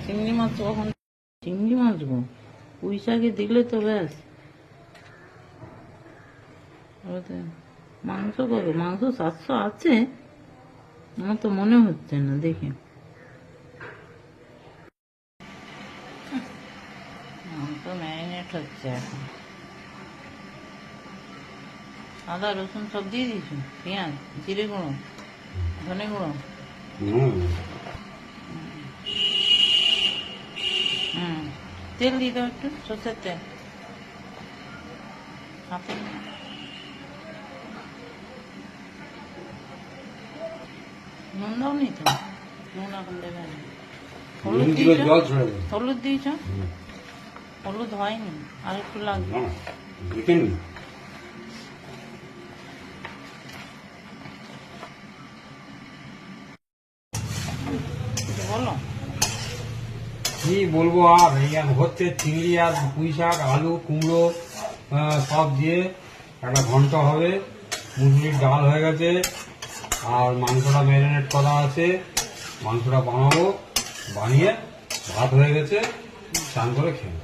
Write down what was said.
চিংড়ি মাছ কখন? চিংড়ি মাছ গো, পুঁই শাকে দিলে তো ব্যাস। মাংস কবে? মাংস 700 আছে, আমার তো মনে হচ্ছে না দেখে। মাংস ম্যারিনেট হচ্ছে এখন। আদা রসুন সব দিয়ে দিয়েছো, পেঁয়াজ, জিরে গুঁড়ো, ধনে গুঁড়ো। তেল দিয়ে দাও একটু, সর্ষের তেল হাতে। নুন দাও নি তো? নুন এখন দেবে না। হলুদ দিয়েছ? হলুদ দিয়েছ? হলুদ হয়নি, আর একটু লাগবে। বলো কি বলবো আর, এই হচ্ছে চিংড়ি আর পুঁই শাক, আলু, কুমড়ো সব দিয়ে একটা ঘন্ট হবে। মুসুরির ডাল হয়ে গেছে, আর মাংসটা ম্যারিনেট করা আছে। মাংসটা বানাবো, বানিয়ে ভাত হয়ে গেছে, স্নান করে খেয়ে